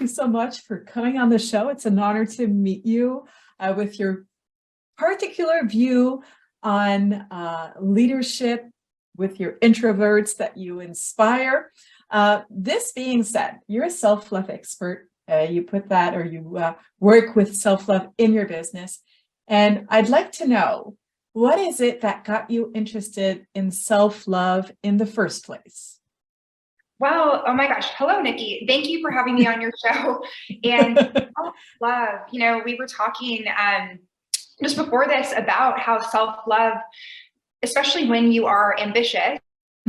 you so much for coming on the show. It's an honor to meet you with your particular view on leadership, with your introverts that you inspire. This being said, you're a self-love expert. You put that, or you work with self-love in your business. And I'd like to know, what is it that got you interested in self-love in the first place? Well, oh my gosh. Hello, Nikki. Thank you for having me on your show. And self-love, we were talking just before this about how self-love, especially when you are ambitious,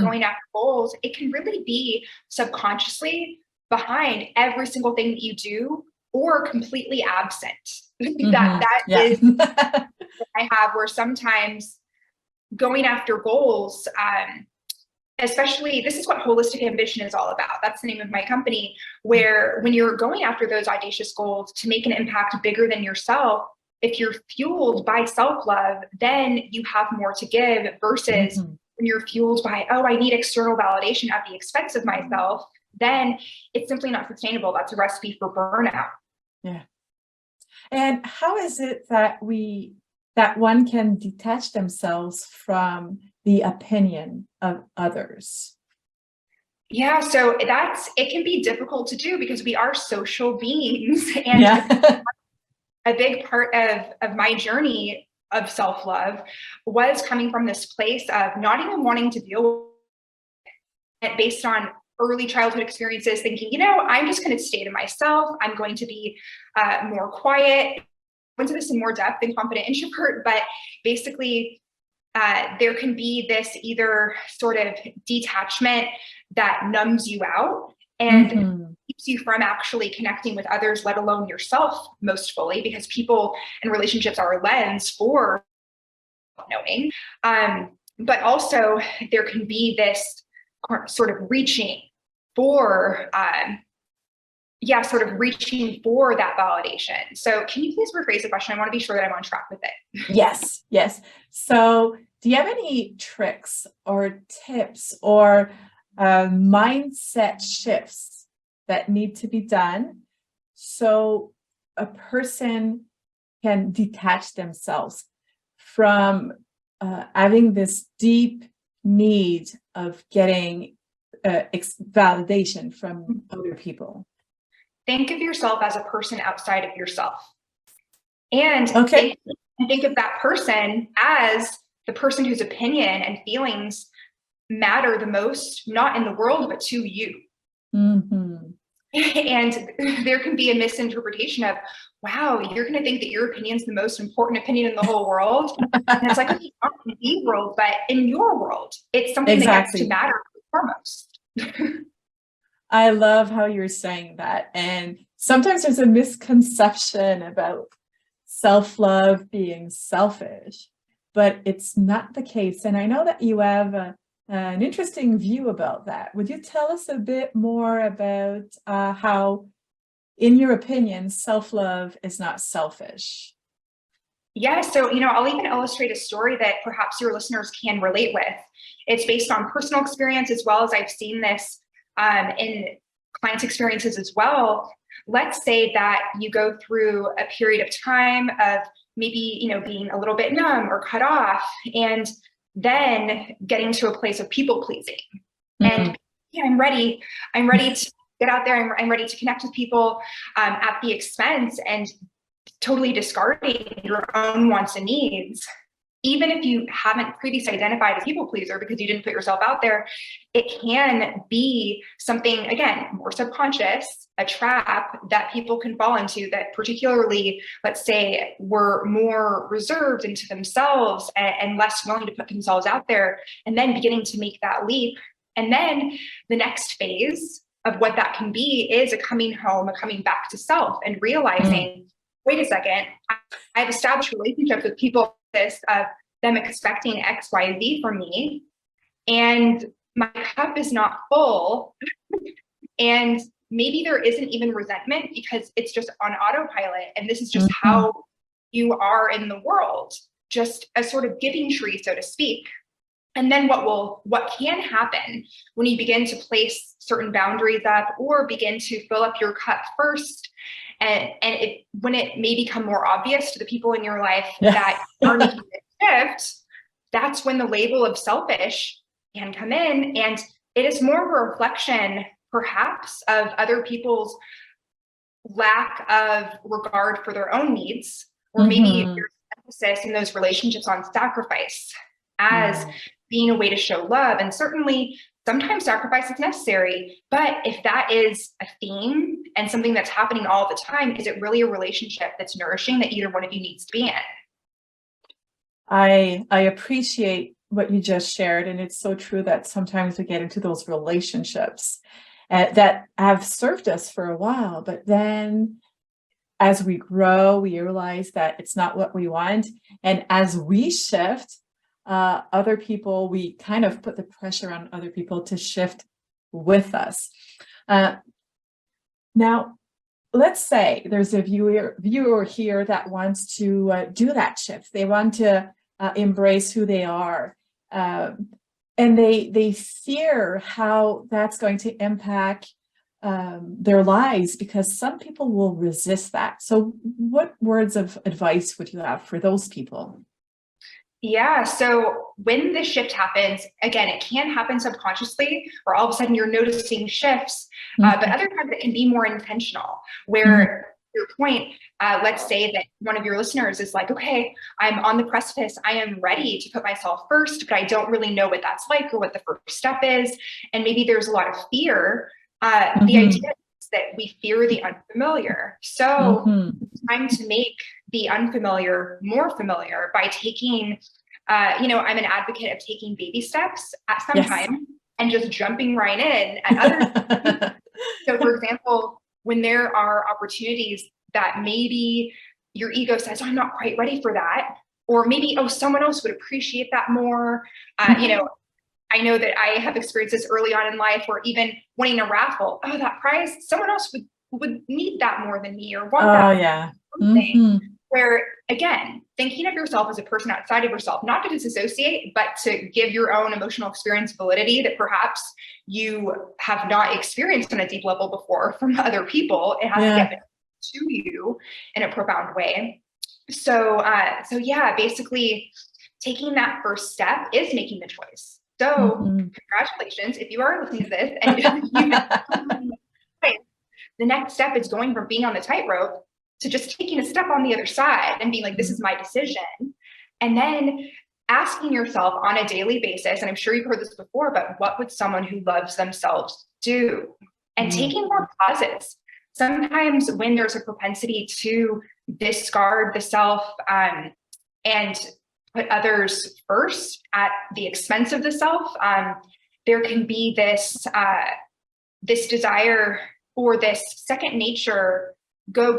going after goals, it can really be subconsciously behind every single thing that you do or completely absent. That is what I have, where sometimes going after goals, especially, this is what holistic ambition is all about. That's the name of my company, where when you're going after those audacious goals to make an impact bigger than yourself, if you're fueled by self-love, then you have more to give versus when you're fueled by, oh, I need external validation at the expense of myself, then it's simply not sustainable. That's a recipe for burnout. Yeah. And how is it that one can detach themselves from the opinion of others? Yeah, so it can be difficult to do because we are social beings. And a big part of my journey of self-love was coming from this place of not even wanting to deal with it based on early childhood experiences, thinking, I'm just going to stay to myself. I'm going to be more quiet. I went to this in more depth in Confident Introvert, but basically there can be this either sort of detachment that numbs you out and keeps you from actually connecting with others, let alone yourself most fully, because people and relationships are a lens for knowing. But also there can be this sort of reaching for, reaching for that validation. So can you please rephrase the question? I want to be sure that I'm on track with it. Yes. So do you have any tricks or tips or mindset shifts that need to be done so a person can detach themselves from having this deep need of getting validation from other people? Think of yourself as a person outside of yourself. And think of that person as the person whose opinion and feelings matter the most, not in the world, but to you. And there can be a misinterpretation of, wow, you're going to think that your opinion is the most important opinion in the whole world. And it's like, okay, not in the world, but in your world, it's something that gets to matter foremost. I love how you're saying that. And sometimes there's a misconception about self-love being selfish, but it's not the case. And I know that you have an interesting view about that. Would you tell us a bit more about how, in your opinion, self-love is not selfish? Yeah, so, I'll even illustrate a story that perhaps your listeners can relate with. It's based on personal experience, as well as I've seen this in clients' experiences as well. Let's say that you go through a period of time of maybe, being a little bit numb or cut off, and then getting to a place of people pleasing. And I'm ready to get out there. I'm ready to connect with people at the expense and totally discarding your own wants and needs. Even if you haven't previously identified as a people pleaser because you didn't put yourself out there, it can be something, again, more subconscious, a trap that people can fall into, that particularly, let's say, were more reserved into themselves and less willing to put themselves out there, and then beginning to make that leap. And then the next phase of what that can be is a coming home, a coming back to self, and realizing, wait a second, I've established relationships with people of them expecting X, Y, Z from me, and my cup is not full. And maybe there isn't even resentment because it's just on autopilot. And this is just how you are in the world, just a sort of giving tree, so to speak. And then what can happen when you begin to place certain boundaries up or begin to fill up your cup first, when it may become more obvious to the people in your life that are making a shift, that's when the label of selfish can come in. And it is more of a reflection, perhaps, of other people's lack of regard for their own needs, or maybe there's emphasis in those relationships on sacrifice as being a way to show love. And certainly sometimes sacrifice is necessary, but if that is a theme and something that's happening all the time, is it really a relationship that's nourishing that either one of you needs to be in? I appreciate what you just shared, and it's so true that sometimes we get into those relationships that have served us for a while, but then as we grow, we realize that it's not what we want, and as we shift, other people, we kind of put the pressure on other people to shift with us. Now, let's say there's a viewer here that wants to do that shift. They want to embrace who they are, and they fear how that's going to impact their lives, because some people will resist that. So what words of advice would you have for those people? Yeah, so when this shift happens, again, it can happen subconsciously, or all of a sudden you're noticing shifts, but other times it can be more intentional, where to your point, let's say that one of your listeners is like, okay, I'm on the precipice, I am ready to put myself first, but I don't really know what that's like or what the first step is. And maybe there's a lot of fear. The idea is that we fear the unfamiliar. So it's time to make the unfamiliar more familiar by taking, I'm an advocate of taking baby steps at some time and just jumping right in at other. So for example, when there are opportunities that maybe your ego says, oh, I'm not quite ready for that, or maybe, oh, someone else would appreciate that more. I know that I have experiences early on in life where even winning a raffle, oh, that prize, someone else would need that more than me, or want that. Oh, yeah. Where, again, thinking of yourself as a person outside of yourself, not to disassociate, but to give your own emotional experience validity that perhaps you have not experienced on a deep level before from other people. It has to get to you in a profound way. So yeah, basically taking that first step is making the choice. So congratulations, if you are listening to this and the next step is going from being on the tightrope to just taking a step on the other side and being like, this is my decision. And then asking yourself on a daily basis, and I'm sure you've heard this before, but what would someone who loves themselves do? And taking more pauses. Sometimes when there's a propensity to discard the self and put others first at the expense of the self, there can be this desire or this second nature, go.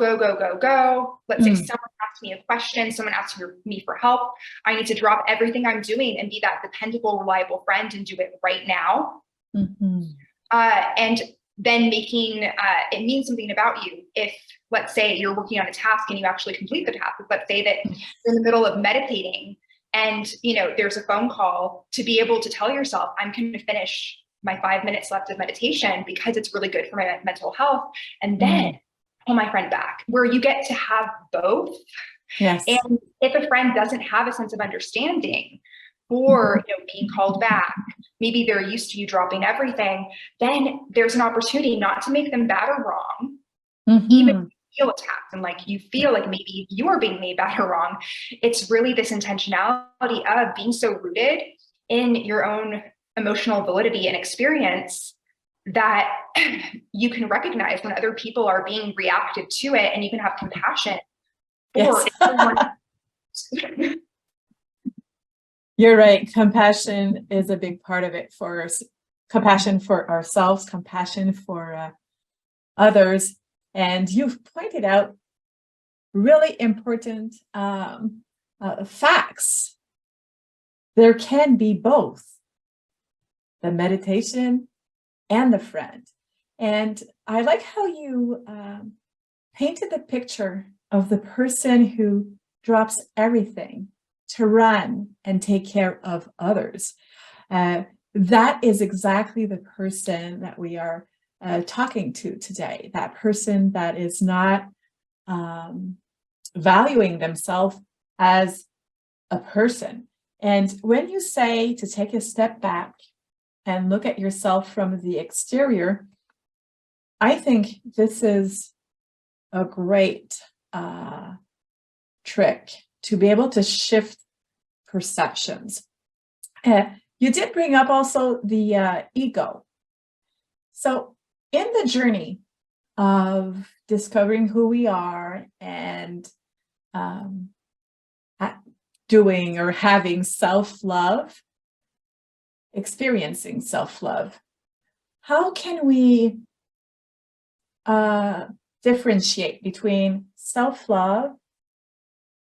Let's say someone asks me a question, someone asks me for help. I need to drop everything I'm doing and be that dependable, reliable friend and do it right now. And then making it mean something about you. If, let's say, you're working on a task and you actually complete the task, let's say that you're in the middle of meditating and there's a phone call, to be able to tell yourself, I'm going to finish my 5 minutes left of meditation because it's really good for my mental health, and then pull my friend back, where you get to have both. Yes. And if a friend doesn't have a sense of understanding for being called back, maybe they're used to you dropping everything, then there's an opportunity not to make them bad or wrong, even if you feel attacked and like you feel like maybe you're being made bad or wrong. It's really this intentionality of being so rooted in your own emotional validity and experience that you can recognize when other people are being reactive to it, and you can have compassion for it. You're right. Compassion is a big part of it for us. Compassion for ourselves, compassion for others. And you've pointed out really important facts. There can be both the meditation and the friend. And I like how you painted the picture of the person who drops everything to run and take care of others. That is exactly the person that we are talking to today. That person that is not valuing themselves as a person. And when you say to take a step back and look at yourself from the exterior, I think this is a great trick to be able to shift perceptions. You did bring up also the ego. So in the journey of discovering who we are and doing or having self-love, experiencing self-love, how can we differentiate between self-love,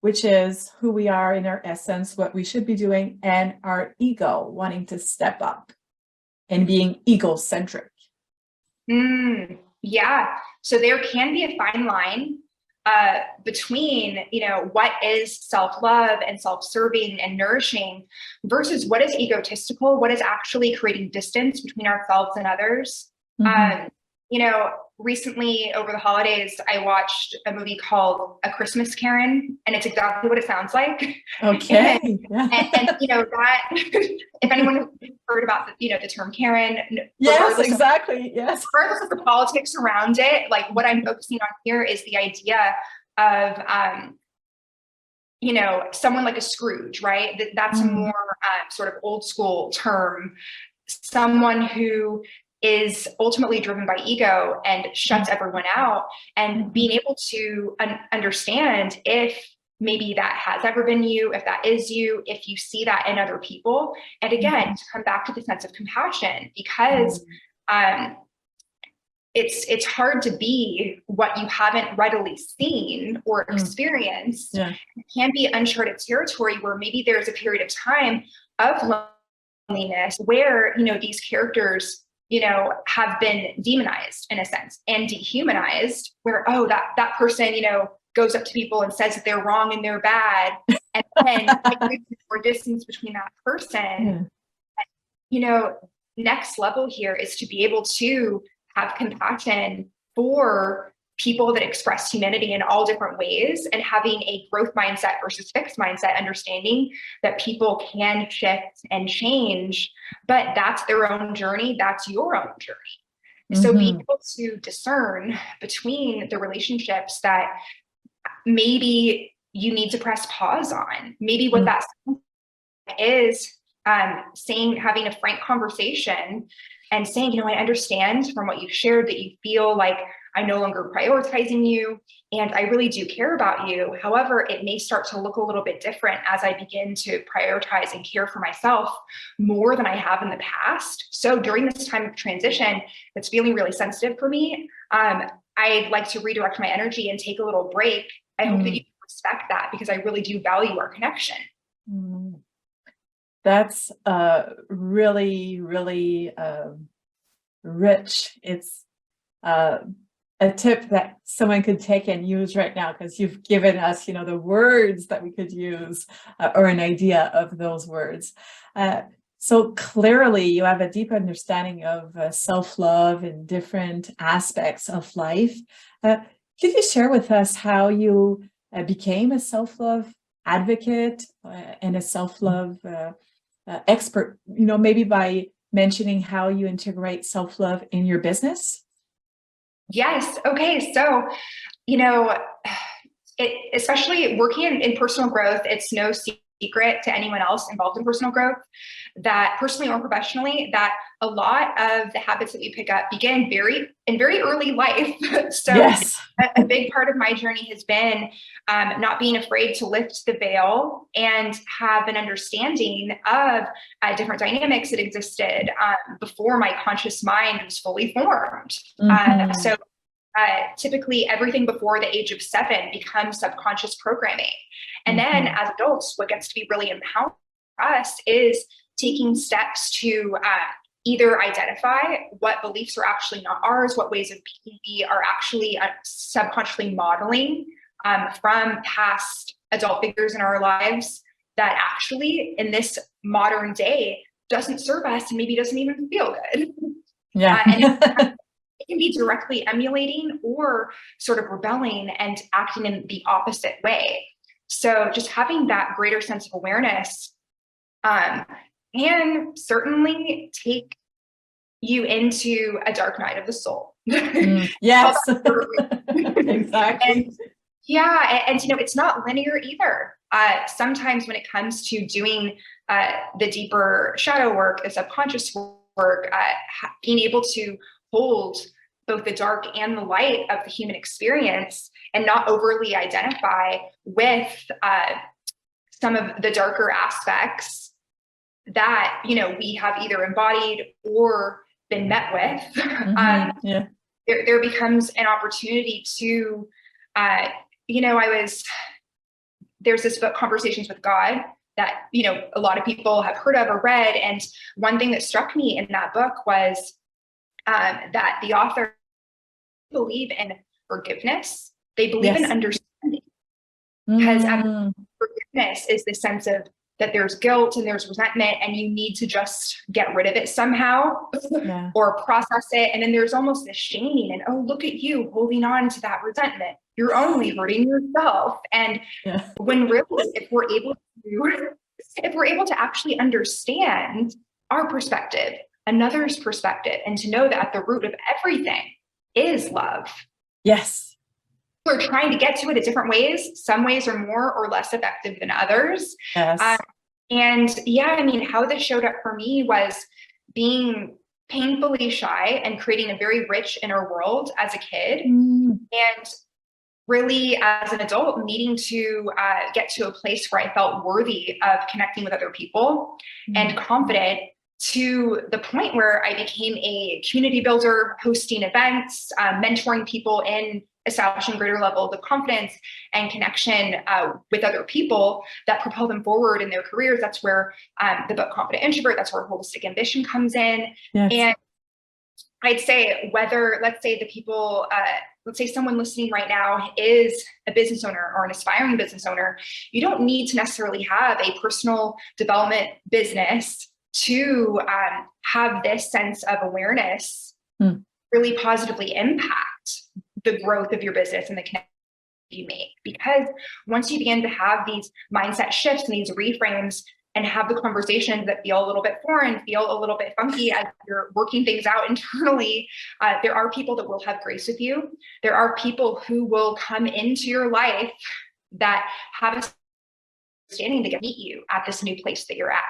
which is who we are in our essence, what we should be doing, and our ego wanting to step up and being egocentric? Yeah. So there can be a fine line between, what is self-love and self-serving and nourishing versus what is egotistical, what is actually creating distance between ourselves and others. Recently over the holidays, I watched a movie called A Christmas Karen, and it's exactly what it sounds like. Okay. and that, if anyone heard about the term Karen, yes, exactly. Yes. Regardless of the politics around it, like what I'm focusing on here is the idea of, someone like a Scrooge, right? That's a more sort of old school term. Someone who is ultimately driven by ego and shuts everyone out, and being able to understand if maybe that has ever been you, if that is you, if you see that in other people. And again, to come back to the sense of compassion, because it's hard to be what you haven't readily seen or experienced. It can be uncharted territory where maybe there's a period of time of loneliness where, these characters have been demonized in a sense and dehumanized, where, that person, goes up to people and says that they're wrong and they're bad. And then there's more distance between that person. Next level here is to be able to have compassion for people that express humanity in all different ways, and having a growth mindset versus fixed mindset, understanding that people can shift and change, but that's their own journey. That's your own journey. So being able to discern between the relationships that maybe you need to press pause on, maybe what that is, having a frank conversation and saying, I understand from what you've shared that you feel like I'm no longer prioritizing you, and I really do care about you. However, it may start to look a little bit different as I begin to prioritize and care for myself more than I have in the past. So during this time of transition that's feeling really sensitive for me, I'd like to redirect my energy and take a little break. I hope that you respect that, because I really do value our connection. That's really, really rich. It's a tip that someone could take and use right now, because you've given us, the words that we could use, or an idea of those words. So clearly you have a deep understanding of self-love and different aspects of life. Could you share with us how you became a self-love advocate and a self-love expert, maybe by mentioning how you integrate self-love in your business? Yes. Okay. So, especially working in personal growth, it's no secret to anyone else involved in personal growth that, personally or professionally, that a lot of the habits that we pick up begin in very early life. So yes. a big part of my journey has been not being afraid to lift the veil and have an understanding of different dynamics that existed before my conscious mind was fully formed. So typically everything before the age of 7 becomes subconscious programming. And then as adults, what gets to be really empowering for us is taking steps to either identify what beliefs are actually not ours, what ways of being we are actually subconsciously modeling from past adult figures in our lives that actually in this modern day doesn't serve us and maybe doesn't even feel good. Yeah. And it can be directly emulating or sort of rebelling and acting in the opposite way. So just having that greater sense of awareness can certainly take you into a dark night of the soul. Yes, exactly. And yeah, and it's not linear either. Sometimes when it comes to doing the deeper shadow work, the subconscious work, being able to hold both the dark and the light of the human experience and not overly identify with some of the darker aspects that, we have either embodied or been met with, there becomes an opportunity to, there's this book, Conversations with God, that, a lot of people have heard of or read. And one thing that struck me in that book was that the author believe in forgiveness. They believe in understanding, because forgiveness is the sense of that there's guilt and there's resentment and you need to just get rid of it somehow or process it. And then there's almost this shaming and, oh, look at you holding on to that resentment. You're only hurting yourself. And when really, if we're able to actually understand our perspective, another's perspective, and to know that at the root of everything is love. Yes. We're trying to get to it in different ways. Some ways are more or less effective than others. Yes. How this showed up for me was being painfully shy and creating a very rich inner world as a kid. And really as an adult needing to get to a place where I felt worthy of connecting with other people and confident, to the point where I became a community builder, hosting events, mentoring people in establishing greater levels of confidence and connection with other people that propel them forward in their careers. That's where the book Confident Introvert, that's where Holistic Ambition comes in. Yes. And I'd say whether, let's say someone listening right now is a business owner or an aspiring business owner, you don't need to necessarily have a personal development business to have this sense of awareness really positively impact the growth of your business and the connection you make. Because once you begin to have these mindset shifts and these reframes and have the conversations that feel a little bit foreign, feel a little bit funky as you're working things out internally, there are people that will have grace with you. There are people who will come into your life that have a understanding to meet you at this new place that you're at.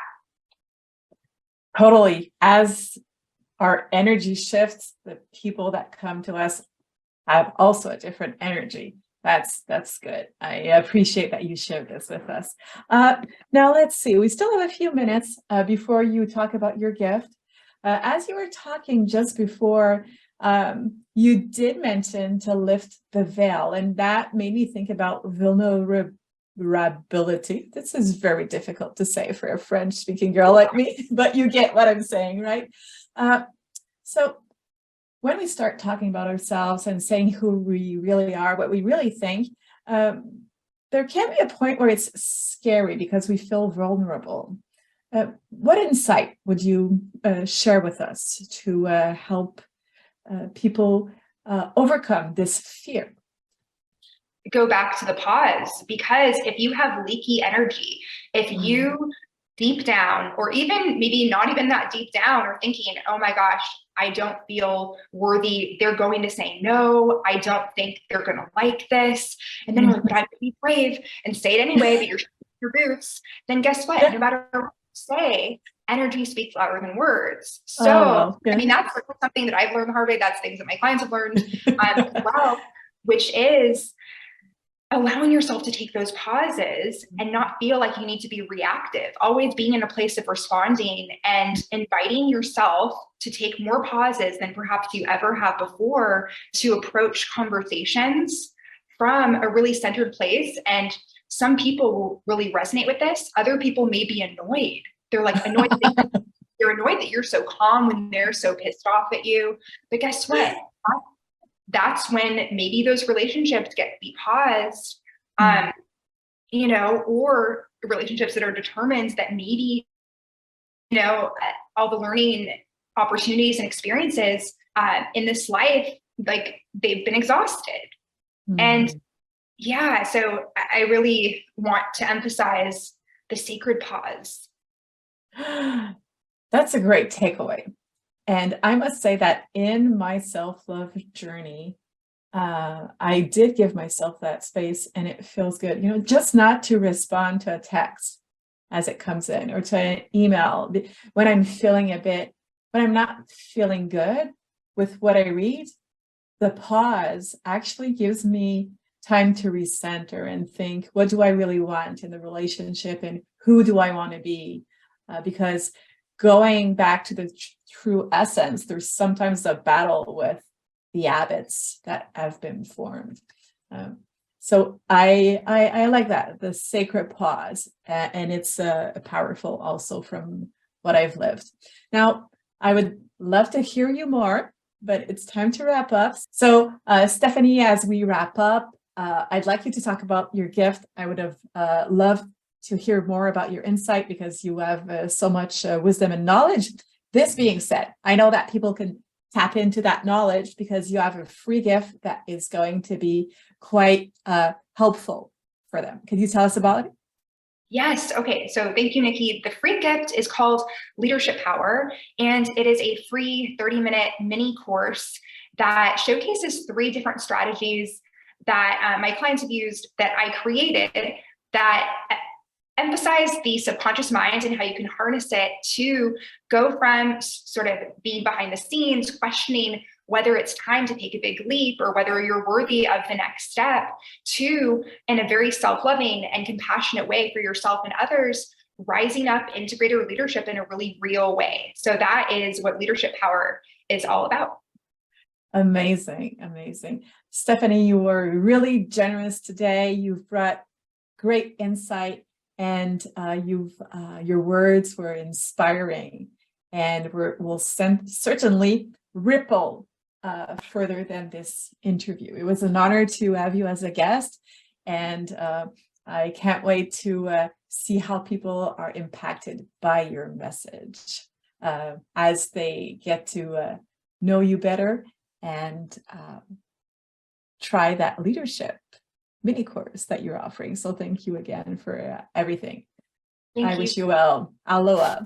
Totally. As our energy shifts, the people that come to us have also a different energy. That's good. I appreciate that you shared this with us. Now let's see. We still have a few minutes before you talk about your gift. As you were talking just before, you did mention to lift the veil, and that made me think about vulnerability. This is very difficult to say for a French-speaking girl like me, but you get what I'm saying, right? So when we start talking about ourselves and saying who we really are, what we really think, there can be a point where it's scary because we feel vulnerable. What insight would you share with us to help people overcome this fear? Go back to the pause, because if you have leaky energy, if you deep down, or even maybe not even that deep down, are thinking, oh my gosh, I don't feel worthy, they're going to say no, I don't think they're going to like this, and then you're like, but I'm going to be brave and say it anyway, but you're your boots, then guess what? No matter what you say, energy speaks louder than words. So, I mean, that's something that I've learned the hard way. That's things that my clients have learned as well, which is allowing yourself to take those pauses and not feel like you need to be reactive, always being in a place of responding and inviting yourself to take more pauses than perhaps you ever have before to approach conversations from a really centered place. And some people will really resonate with this. Other people may be annoyed. They're like annoyed. They're annoyed that you're so calm when they're so pissed off at you. But guess what? That's when maybe those relationships get to be paused, or relationships that are determined that maybe all the learning opportunities and experiences in this life, like they've been exhausted. And yeah, so I really want to emphasize the sacred pause. That's a great takeaway. And I must say that in my self-love journey, I did give myself that space, and it feels good, just not to respond to a text as it comes in, or to an email when I'm not feeling good with what I read. The pause actually gives me time to recenter and think, what do I really want in the relationship, and who do I want to be? Because going back to the true essence, there's sometimes a battle with the habits that have been formed. So I like that, the sacred pause, and it's powerful also from what I've lived. Now, I would love to hear you more, but it's time to wrap up. So Stephanie, as we wrap up, I'd like you to talk about your gift. I would have loved to hear more about your insight, because you have so much wisdom and knowledge. This being said, I know that people can tap into that knowledge because you have a free gift that is going to be quite helpful for them. Can you tell us about it? Yes. Okay. So thank you, Nikki. The free gift is called Leadership Power, and it is a free 30-minute mini course that showcases 3 different strategies that my clients have used, that I created, that emphasize the subconscious mind and how you can harness it to go from sort of being behind the scenes, questioning whether it's time to take a big leap or whether you're worthy of the next step, to, in a very self-loving and compassionate way for yourself and others, rising up into greater leadership in a really real way. So that is what Leadership Power is all about. Amazing, amazing. Stephanie, you were really generous today. You've brought great insight, and your words were inspiring, and will certainly ripple further than this interview. It was an honor to have you as a guest, and I can't wait to see how people are impacted by your message as they get to know you better and try that leadership mini course that you're offering. So thank you again for everything. I wish you well. Aloha.